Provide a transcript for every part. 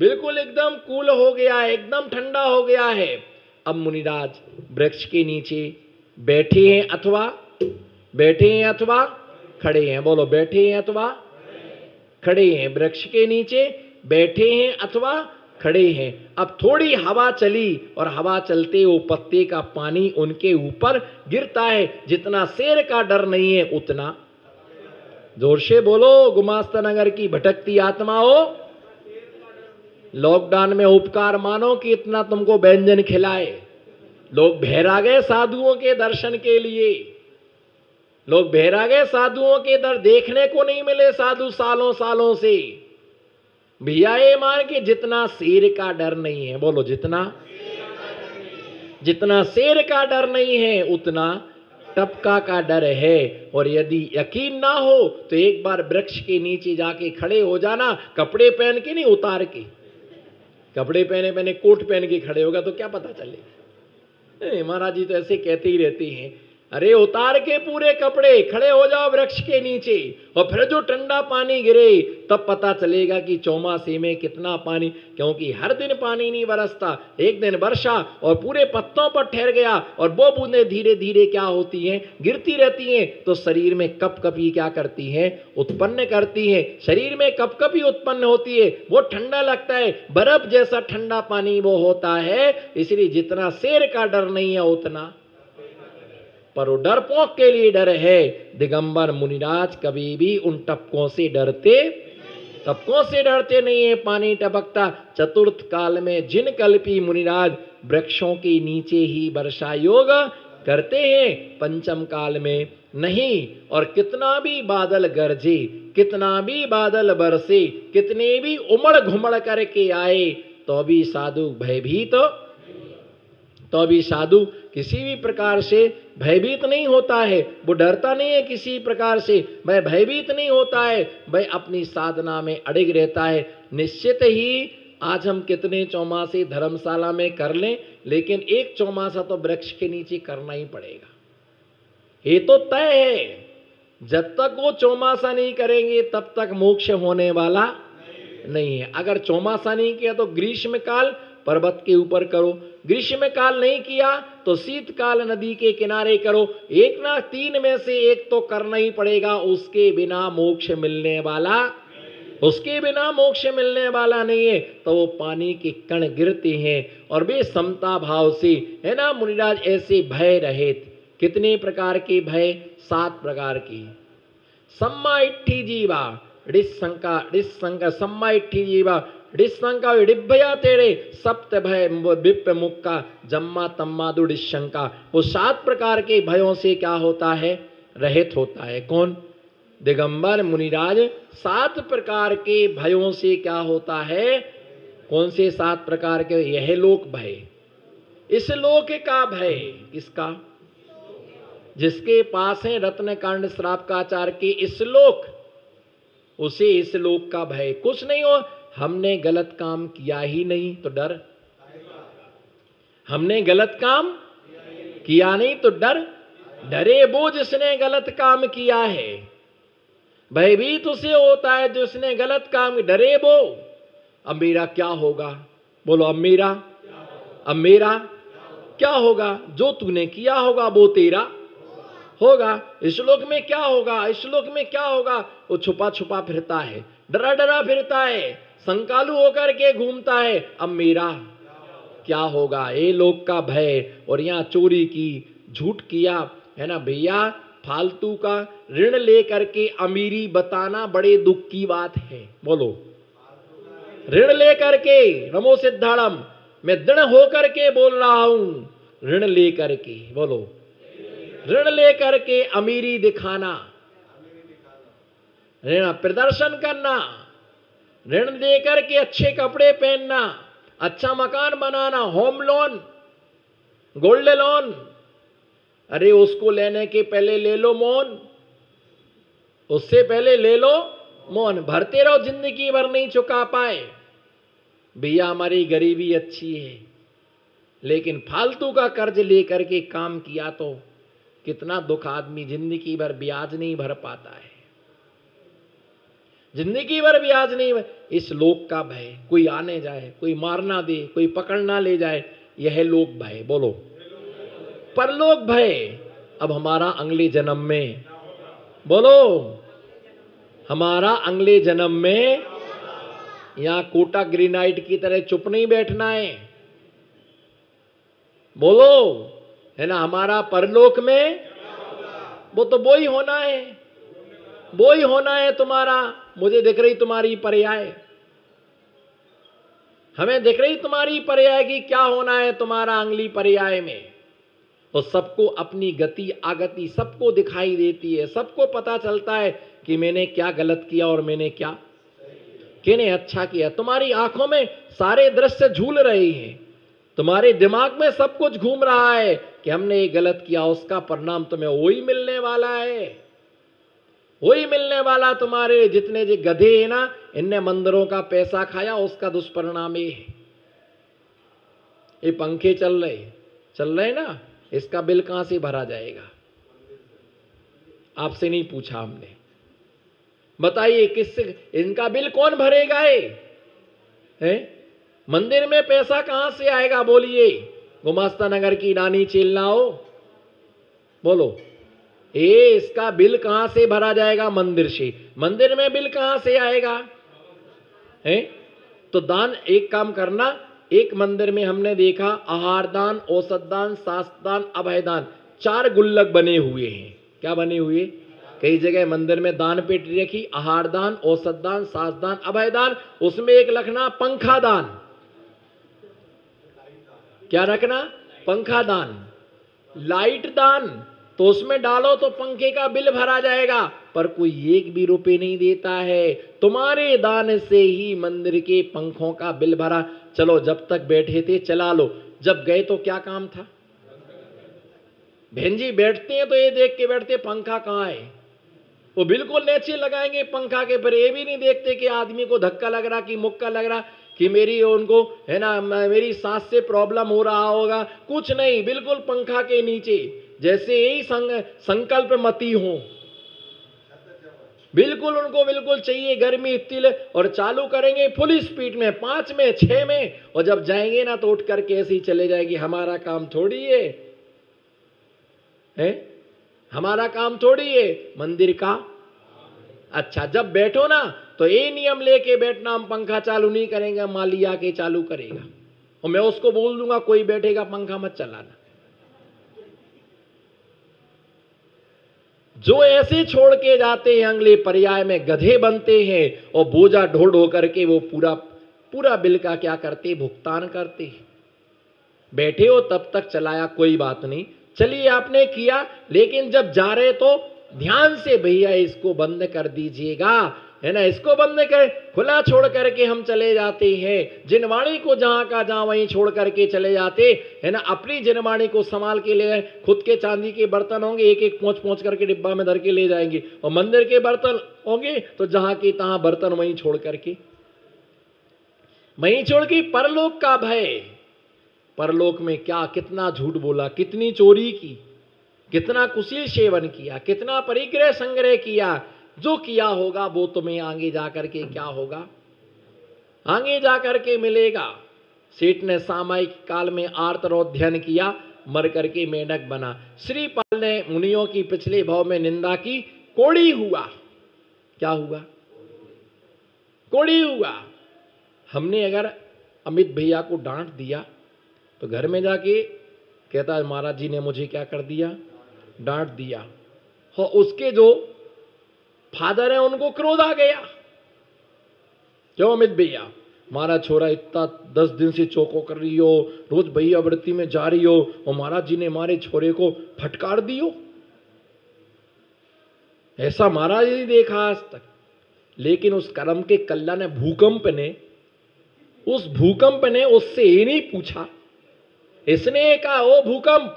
बिल्कुल एकदम कूल हो गया है, एकदम ठंडा हो गया है। अब मुनिराज वृक्ष के नीचे बैठे हैं अथवा खड़े हैं। बोलो, बैठे हैं अथवा खड़े हैं। वृक्ष के नीचे बैठे हैं अथवा खड़े हैं। अब थोड़ी हवा चली और हवा चलते वो पत्ते का पानी उनके ऊपर गिरता है। जितना शेर का डर नहीं है उतना, जोर से बोलो, गुमास्ता नगर की भटकती आत्माओं, लॉकडाउन में उपकार मानो कि इतना तुमको व्यंजन खिलाए। लोग बहरा गए साधुओं के दर्शन के लिए, लोग बहरा गए साधुओं के दर देखने को नहीं मिले साधु सालों सालों से। भैया ये मान के जितना शेर का डर नहीं है, बोलो, जितना शेर का डर नहीं है उतना टपका का डर है। और यदि यकीन ना हो तो एक बार वृक्ष के नीचे जाके खड़े हो जाना, कपड़े पहन के नहीं, उतार के। कपड़े पहने कोट पहन के खड़े होगा तो क्या पता चलेगा। महाराज जी तो ऐसे कहते ही रहते हैं, अरे उतार के पूरे कपड़े खड़े हो जाओ वृक्ष के नीचे, और फिर जो ठंडा पानी गिरे तब पता चलेगा कि चौमासे में कितना पानी। क्योंकि हर दिन पानी नहीं बरसता, एक दिन वर्षा और पूरे पत्तों पर ठहर गया, और वो बूंदें धीरे धीरे क्या होती हैं, गिरती रहती हैं, तो शरीर में कपकपी क्या करती हैं, उत्पन्न करती हैं। शरीर में कपकपी उत्पन्न होती है, वो ठंडा लगता है, बर्फ जैसा ठंडा पानी वो होता है। इसलिए जितना शेर का डर नहीं है उतना, पर वो डरपोक के लिए डर है। दिगंबर मुनिराज कभी भी उन टपकों से डरते नहीं है। पानी टपकता चतुर्थ काल में जिन कल्पी मुनिराज वृक्षों के नीचे ही वर्षा योग करते हैं, पंचम काल में नहीं। और कितना भी बादल गरजे, कितना भी बादल बरसे, कितने भी उमड़ घुमड़ करके आए, तो भी साधु भयभीत, तो भी साधु किसी भी प्रकार से भयभीत नहीं होता है। वो डरता नहीं है किसी प्रकार से, वह भयभीत नहीं होता है, वह अपनी साधना में अड़िग रहता है। निश्चित ही आज हम कितने चौमासे धर्मशाला में कर लें, लेकिन एक चौमासा तो वृक्ष के नीचे करना ही पड़ेगा। ये तो तय है, जब तक वो चौमासा नहीं करेंगे तब तक मोक्ष होने वाला नहीं है। अगर चौमासा नहीं किया तो ग्रीष्म काल पर्वत के ऊपर करो, ग्रीष्म काल नहीं किया तो शीतकाल नदी के किनारे करो। एक ना तीन में से एक तो करना ही पड़ेगा, उसके बिना मोक्ष मिलने वाला नहीं है। तो वो पानी के कण गिरते हैं और वे समता भाव से, है ना मुनिराज, ऐसे भय रहित। कितने प्रकार के भय? 7 प्रकार की। सम्मा इट्ठी जीवा ऋशंका सम्मा इट्ठी जीवा ऋशंका डिभया तेरे सप्त भय विप मुक्का जम्मा तम्मा दुडिशंका। वो 7 प्रकार के भयों से क्या होता है? रहित होता है। कौन? दिगंबर मुनिराज 7 प्रकार के भयों से क्या होता है? कौन से 7 प्रकार के? यह लोक भय, इस लोक का भय। किसका? जिसके पास है रत्नकांड श्राप का आचार के इस लोक, उसे इस लोक का भय। कुछ नहीं हो, हमने गलत काम किया ही नहीं तो डर, हमने गलत काम किया नहीं तो डर। डरे वो जिसने गलत काम किया है, भयभीत उसे होता है जिसने गलत काम। डरे वो, अब मेरा क्या होगा? बोलो, अब मेरा क्या होगा? जो तूने किया होगा वो तेरा होगा। इस लोक में क्या होगा? इस लोक में क्या होगा? वो छुपा छुपा फिरता है, डरा डरा फिरता है, संकालू होकर के घूमता है। अब मेरा क्या होगा? ये लोक का भय। और यहाँ चोरी की, झूठ किया, है ना भैया, फालतू का ऋण लेकर के अमीरी बताना बड़े दुख की बात है। बोलो, ऋण लेकर के, नमो सिद्धाड़म, मैं दृढ़ होकर के बोल रहा हूं, ऋण लेकर के, बोलो, ऋण लेकर के अमीरी दिखाना, ऋण प्रदर्शन करना, ऋण लेकर के अच्छे कपड़े पहनना, अच्छा मकान बनाना, होम लोन, गोल्ड लोन, अरे उसको लेने के पहले ले लो मौन, उससे पहले ले लो मौन। भरते रहो, जिंदगी भर नहीं चुका पाए। भैया हमारी गरीबी अच्छी है, लेकिन फालतू का कर्ज लेकर के काम किया तो कितना दुख। आदमी जिंदगी भर ब्याज नहीं भर पाता है। जिंदगी भर भी आज नहीं। इस लोक का भय, कोई आने जाए, कोई मारना दे, कोई पकड़ना ले जाए, यह लोक भय। बोलो परलोक भय। अब हमारा अगले जन्म में, बोलो हमारा अगले जन्म में यहां कोटा ग्रेनाइट की तरह चुप नहीं बैठना है। बोलो है ना, हमारा परलोक में वो तो वो ही होना है, वो ही होना है तुम्हारा। मुझे दिख रही तुम्हारी पर्याय, हमें दिख रही तुम्हारी पर्याय की क्या होना है तुम्हारा अगली पर्याय में। तो सबको अपनी गति आगति सबको दिखाई देती है, सबको पता चलता है कि मैंने क्या गलत किया और मैंने क्या किने अच्छा किया। तुम्हारी आंखों में सारे दृश्य झूल रहे हैं, तुम्हारे दिमाग में सब कुछ घूम रहा है कि हमने ये गलत किया, उसका परिणाम तुम्हें वही मिलने वाला है, वही मिलने वाला। तुम्हारे जितने जो गधे हैं ना, इनने मंदिरों का पैसा खाया, उसका दुष्परिणाम ये पंखे चल रहे ना, इसका बिल कहां से भरा जाएगा? आपसे नहीं पूछा हमने, बताइए किससे इनका बिल कौन भरेगा? है मंदिर में पैसा कहां से आएगा? बोलिए गुमास्ता नगर की रानी चेलना हो, बोलो इसका बिल कहां से भरा जाएगा? मंदिर से। मंदिर में बिल कहां से आएगा? है तो दान एक काम करना, एक मंदिर में हमने देखा आहार दान, औसत दान, शास्त्र दान, अभय दान, 4 गुल्लक बने हुए हैं। क्या बने हुए? कई जगह मंदिर में दान पेटी रखी, आहार दान, औसत दान, शास्त्र दान, अभय दान, उसमें एक रखना पंखा दान। क्या रखना? पंखा दान। लाइट दान तो उसमें डालो तो पंखे का बिल भरा जाएगा, पर कोई एक भी रुपए नहीं देता है। तुम्हारे दान से ही मंदिर के पंखों का बिल भरा। चलो जब तक बैठे थे चला लो, जब गए तो क्या काम था? बहन जी बैठते हैं तो ये देख के बैठते पंखा कहाँ है, वो बिल्कुल नीचे लगाएंगे पंखा के, पर ये भी नहीं देखते कि आदमी को धक्का लग रहा कि मुक्का लग रहा कि मेरी उनको है ना मेरी सांस से प्रॉब्लम हो रहा होगा, कुछ नहीं, बिल्कुल पंखा के नीचे जैसे यही संकल्प मती हो। बिल्कुल उनको बिल्कुल चाहिए गर्मी इतनी, और चालू करेंगे फुल स्पीड में 5 में 6 में, और जब जाएंगे ना तो उठ करके ऐसे ही चले जाएगी। हमारा काम थोड़ी है हमारा काम थोड़ी है मंदिर का। अच्छा जब बैठो ना तो ये नियम लेके बैठना, हम पंखा चालू नहीं करेंगे, माली आके चालू करेगा और मैं उसको बोल दूंगा कोई बैठेगा पंखा मत चलाना। जो ऐसे छोड़ के जाते हैं अगले पर्याय में गधे बनते हैं और बोझा ढो ढो करके वो पूरा बिल का क्या करते? भुगतान करते। बैठे हो तब तक चलाया कोई बात नहीं, चलिए आपने किया, लेकिन जब जा रहे तो ध्यान से भैया इसको बंद कर दीजिएगा, है ना, इसको बंद कर, खुला छोड़ करके हम चले जाते हैं। जिनवाणी को जहां का जहां वहीं छोड़ करके चले जाते है ना। अपनी जिनवाणी को संभाल के ले, खुद के चांदी के बर्तन होंगे एक एक पहुंच करके डिब्बा में धर के ले जाएंगे, और मंदिर के बर्तन होंगे तो जहां के तहां बर्तन वहीं छोड़ करके, वहीं छोड़ के। परलोक का भय, परलोक में क्या कितना झूठ बोला, कितनी चोरी की, कितना कुशील सेवन किया, कितना परिग्रह संग्रह किया, जो किया होगा वो तुम्हें आगे जाकर के क्या होगा? आगे जाकर के मिलेगा। सेठ ने सामयिक काल में आर्तरोध्ययन किया, मर करके मेंढक बना। श्रीपाल ने मुनियों की पिछले भाव में निंदा की, कोड़ी हुआ। क्या हुआ? कोड़ी हुआ। हमने अगर अमित भैया को डांट दिया तो घर में जाके कहता है महाराज जी ने मुझे क्या कर दिया? डांट दिया। और उसके जो फादर है उनको क्रोध आ गया, क्यों अमित भैया, हमारा छोरा इतना 10 दिन से चौको कर रही हो, रोज भैया वृत्ति में जा रही हो, और महाराज जी ने हमारे छोरे को फटकार दियो। ऐसा महाराज नहीं देखा आज तक। लेकिन उस कर्म के कल्याण ने भूकंप ने उससे ये नहीं पूछा, इसने कहा ओ भूकंप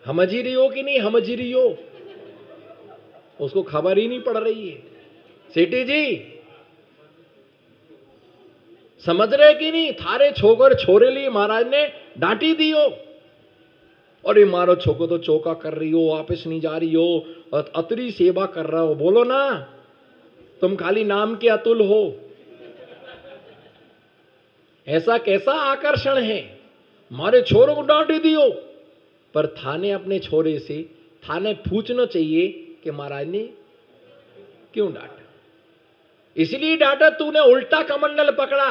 समझी रही हो कि नहीं समझी रही हो? उसको खबर ही नहीं पड़ रही है। सेठी जी समझ रहे कि नहीं, थारे छोकर छोरे लिए महाराज ने डांटी दी हो, और ये मारो छोको तो चौका कर रही हो, वापस नहीं जा रही हो, और अतरी सेवा कर रहा हो, बोलो ना। तुम खाली नाम के अतुल हो। ऐसा कैसा आकर्षण है, मारे छोरों को डांट दियो। पर थाने अपने छोरे से थाने पूछना चाहिए कि महाराज ने क्यों डांटा। इसलिए डांटा तूने उल्टा कमंडल पकड़ा,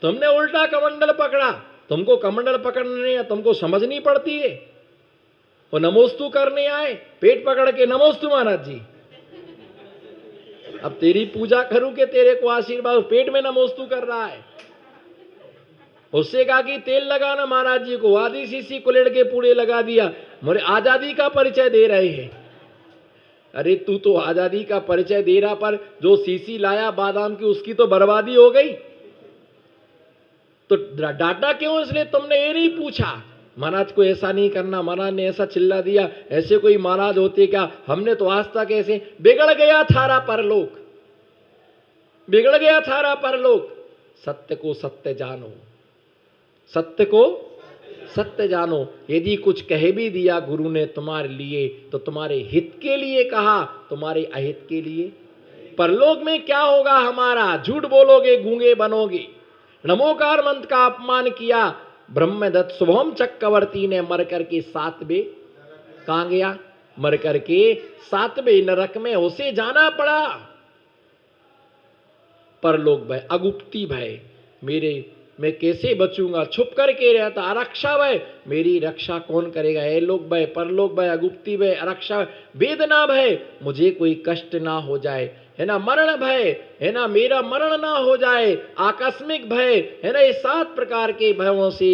तुमने उल्टा कमंडल पकड़ा। तुमको कमंडल पकड़ने नहीं, तुमको समझनी पड़ती है। वो नमोस्तु करने आए, पेट पकड़ के नमोस्तु महाराज जी। अब तेरी पूजा करूं कि तेरे को आशीर्वाद, पेट में नमोस्तु कर रहा है। उससे कहा कि तेल लगाना महाराज जी को, आधी सीसी कुलेड़ के पूरे लगा दिया। मोरे आजादी का परिचय दे रहे हैं। अरे तू तो आजादी का परिचय दे रहा, पर जो सीसी लाया बादाम की उसकी तो बर्बादी हो गई। तो डांटा क्यों? इसलिए तुमने ये नहीं पूछा महाराज को ऐसा नहीं करना, महाराज ने ऐसा चिल्ला दिया, ऐसे कोई महाराज होते क्या? हमने तो आज तक ऐसे। बिगड़ गया थारा परलोक, बिगड़ गया थारा परलोक। सत्य को सत्य जानो, सत्य को सत्य जानो। यदि कुछ कह भी दिया गुरु ने तुम्हारे लिए तो तुम्हारे हित के लिए कहा, तुम्हारे अहित के लिए। परलोक में क्या होगा हमारा? झूठ बोलोगे, गूंगे बनोगे। नमोकार मंत्र का अपमान किया ब्रह्मदत्त शुभम चक्रवर्ती ने, मर करके 7वें कहां गया? मर करके 7वें नरक में उसे जाना पड़ा। परलोक भय, अगुप्ती भय, मैं कैसे बचूंगा? छुप करके रहता। आरक्षा भय, मेरी रक्षा कौन करेगा? ए लोक भय, परलोक भय, अगुप्ती भय, आरक्षा, वेदना भय, मुझे कोई कष्ट ना हो जाए, है ना। मरण भय, है ना, मेरा मरण ना हो जाए। आकस्मिक भय, है ना। ये 7 प्रकार के भयों से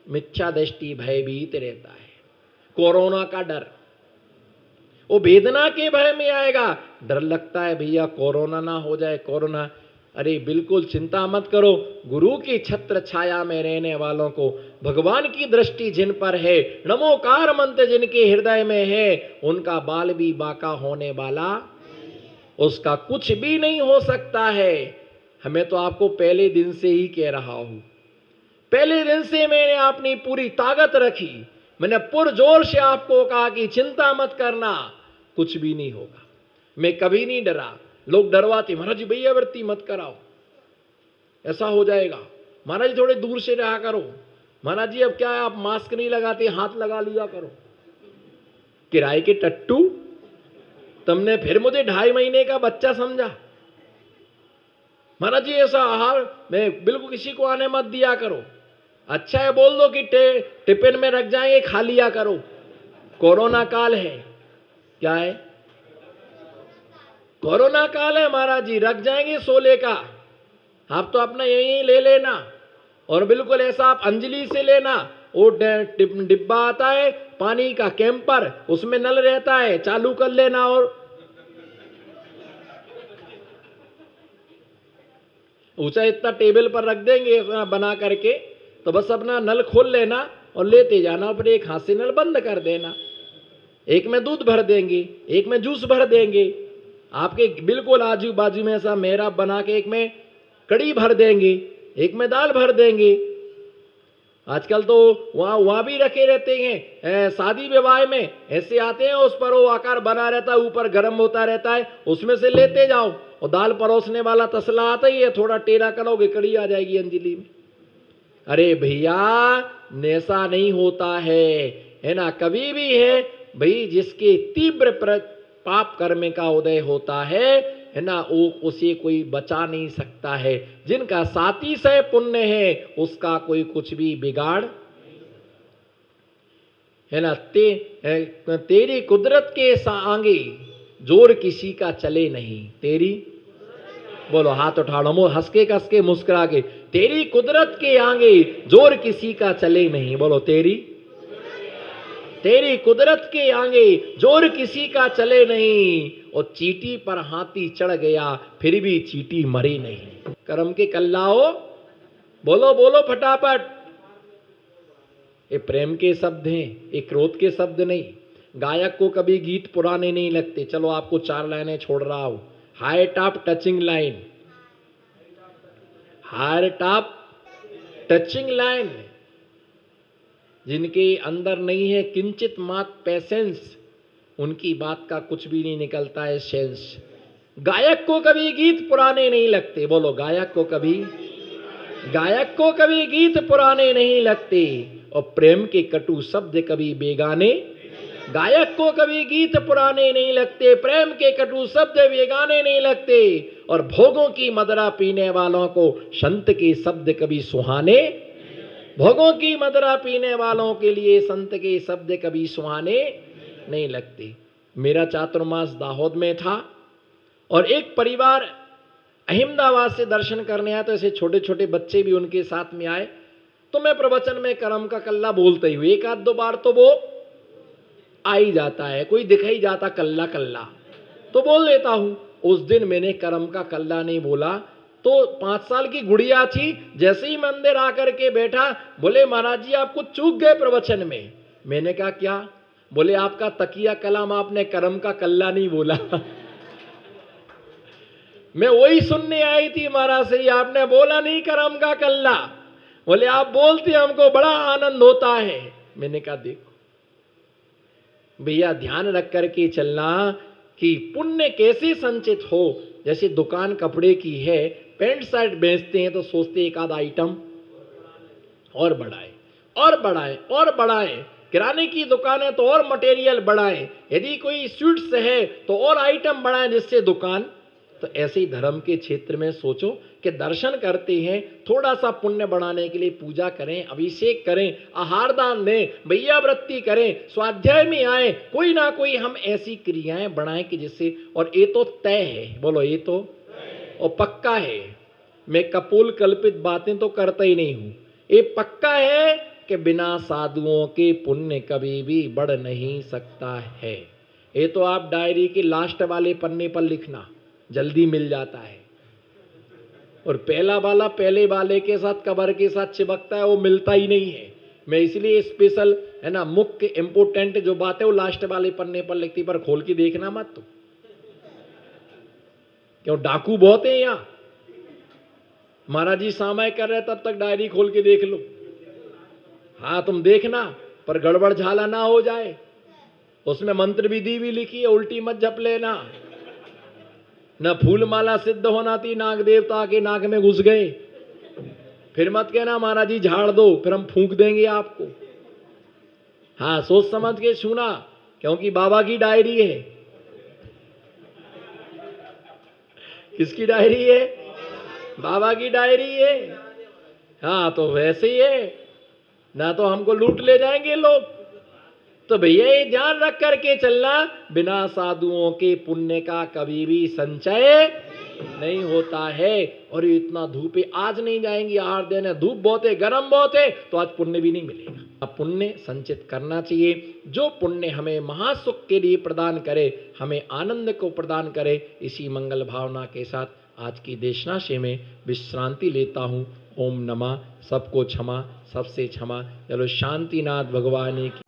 मिथ्या दृष्टि भयभीत रहता है। कोरोना का डर, वो वेदना के भय में आएगा। डर लगता है भैया कोरोना ना हो जाए, कोरोना। अरे बिल्कुल चिंता मत करो। गुरु की छत्र छाया में रहने वालों को भगवान की दृष्टि जिन पर है, नमोकार मंत्र जिनके हृदय में है, उनका बाल भी बाका होने वाला, उसका कुछ भी नहीं हो सकता है। हमें तो आपको पहले दिन से ही कह रहा हूं, पहले दिन से मैंने अपनी पूरी ताकत रखी। मैंने पुरजोर से आपको कहा कि चिंता मत करना, कुछ भी नहीं होगा। मैं कभी नहीं डरा। लोग डरवाते, महाराज जी भैया व्रती मत कराओ, ऐसा हो जाएगा। महाराज जी थोड़े दूर से रहा करो। महाराज जी अब क्या है, आप मास्क नहीं लगाते, हाथ लगा लिया करो। किराए के टट्टू, तुमने फिर मुझे 2.5 महीने का बच्चा समझा। महाराज जी ऐसा आहार मैं बिल्कुल किसी को आने मत दिया करो। अच्छा है बोल दो कि टिफिन में रख जाएंगे, खा लिया करो। कोरोना काल है, क्या है? कोरोना काल है महाराज जी, रख जाएंगे 16 का। आप तो अपना यही ले लेना, और बिल्कुल ऐसा आप अंजलि से लेना। वो डिब्बा आता है पानी का कैंपर, उसमें नल रहता है, चालू कर लेना और ऊंचा इतना टेबल पर रख देंगे बना करके, तो बस अपना नल खोल लेना और लेते जाना। और एक हाथ से नल बंद कर देना। एक में दूध भर देंगे, एक में जूस भर देंगे। आपके बिल्कुल आजू बाजू में ऐसा मेहराब बना के एक में कड़ी भर देंगे, एक में दाल भर देंगे। आजकल तो वहां भी रखे रहते हैं, शादी विवाह में ऐसे आते हैं, उस पर वो आकार बना रहता है, ऊपर गर्म होता रहता है, उसमें से लेते जाओ। और दाल परोसने वाला तसला आता ही है, थोड़ा टेढ़ा करोगे कड़ी आ जाएगी अंजलि में। अरे भैया ऐसा नहीं होता है ना, कभी भी है भाई। जिसके तीव्र पाप कर्म का उदय होता है ना, वो उसे कोई बचा नहीं सकता है। जिनका 700 पुण्य है उसका कोई कुछ भी बिगाड़, है ना। तेरी कुदरत के आगे जोर किसी का चले नहीं। तेरी, बोलो हाथ उठा लो, हंस के कस के मुस्कुरा के। तेरी कुदरत के आगे जोर किसी का चले नहीं। बोलो तेरी कुदरत के आगे जोर किसी का चले नहीं। और चींटी पर हाथी चढ़ गया फिर भी चींटी मरी नहीं। कर्म के कल्लाओ, बोलो बोलो फटाफट। ये प्रेम के शब्द हैं, ये क्रोध के शब्द नहीं। गायक को कभी गीत पुराने नहीं लगते। चलो आपको 4 लाइनें छोड़ रहा हूं। Heart of touching line, heart of touching line. जिनके अंदर नहीं है किंचित मात्र पेशेंस, उनकी बात का कुछ भी नहीं निकलता है सेंस। गायक को कभी गीत पुराने नहीं लगते, बोलो गायक को कभी गीत पुराने नहीं लगते, और प्रेम के कटु शब्द कभी बेगाने। गायक को कभी गीत पुराने नहीं लगते, प्रेम के कटु शब्द बेगाने नहीं लगते, और भोगों की मदरा पीने वालों को संत के शब्द कभी सुहाने। भोगों की मदरा पीने वालों के लिए संत के शब्द कभी सुहाने नहीं लगते। मेरा चातुर्मास दाहोद में था और एक परिवार अहमदाबाद से दर्शन करने आया, तो ऐसे छोटे छोटे बच्चे भी उनके साथ में आए। तो मैं प्रवचन में करम का कल्ला बोलते हुए एक आध दो बार तो वो आ ही जाता है, कोई दिख ही जाता कल्ला कल्ला तो बोल लेता हूं। उस दिन मैंने करम का कल्ला नहीं बोला, तो 5 साल की गुड़िया थी, जैसे ही मंदिर आकर के बैठा, बोले महाराज जी आप कुछ चूक गए प्रवचन में। मैंने कहा क्या? बोले आपका तकिया कलाम आपने करम का कल्ला नहीं बोला। मैं वही सुनने आई थी महाराज से, आपने बोला नहीं करम का कल्ला। बोले आप बोलते हमको बड़ा आनंद होता है। मैंने कहा देखो भैया ध्यान रख करके चलना कि पुण्य कैसे संचित हो। जैसे दुकान कपड़े की है, पैंट शर्ट बेचते हैं तो सोचते एक आध आइटम और बढ़ाए और बढ़ाए और बढ़ाए, किराने की दुकान है तो और मटेरियल बढ़ाए, यदि कोई स्वीट्स है तो और आइटम बढ़ाए जिससे दुकान। तो ऐसे ही धर्म के क्षेत्र में सोचो कि दर्शन करते हैं, थोड़ा सा पुण्य बढ़ाने के लिए पूजा करें, अभिषेक करें, आहार दान दें, भैया वृत्ति करें, स्वाध्याय में आए, कोई ना कोई हम ऐसी क्रियाएं बढ़ाएं कि जिससे। और ये तो तय है, बोलो ये तो और पक्का है। मैं कपोल कल्पित बातें तो करता ही नहीं हूं। ये पक्का है कि बिना साधुओं के पुण्य कभी भी बढ़ नहीं सकता है। ये तो आप डायरी के लास्ट वाले पन्ने पर लिखना, जल्दी मिल जाता है। और पहला वाला पहले वाले के साथ कवर के साथ चिपकता है, वो मिलता ही नहीं है। मैं इसलिए स्पेशल है ना, मुख्य इंपोर्टेंट जो बात है वो लास्ट वाले पन्ने पर लिखती, पर खोल के देखना मत तो, क्यों डाकू बहुत है यहाँ। महाराज जी सामाय कर रहे तब तक डायरी खोल के देख लो। हाँ तुम देखना, पर गड़बड़ झाला ना हो जाए। उसमें मंत्र विधि भी लिखी है, उल्टी मत जप लेना। न फूल माला सिद्ध होना थी, नाग देवता के नाक में घुस गए। फिर मत कहना महाराज जी झाड़ दो, फिर हम फूंक देंगे आपको। हाँ सोच समझ के छूना, क्योंकि बाबा की डायरी है। किसकी डायरी है? बाबा की डायरी है। हाँ तो वैसे ही है ना, तो हमको लूट ले जाएंगे लोग। तो भैया ये ध्यान रख करके चलना, बिना साधुओं के पुण्य का कभी भी संचय नहीं होता है। और ये इतना धूप है, आज नहीं जाएंगे आहार देने, धूप बहुत है, गर्म बहुत है, तो आज पुण्य भी नहीं मिलेगा। अब पुण्य संचित करना चाहिए, जो पुण्य हमें महासुख के लिए प्रदान करे, हमें आनंद को प्रदान करे। इसी मंगल भावना के साथ आज की देशना से में विश्रांति लेता हूँ। ओम नमः। सबको क्षमा, सबसे क्षमा। चलो शांतिनाथ भगवान की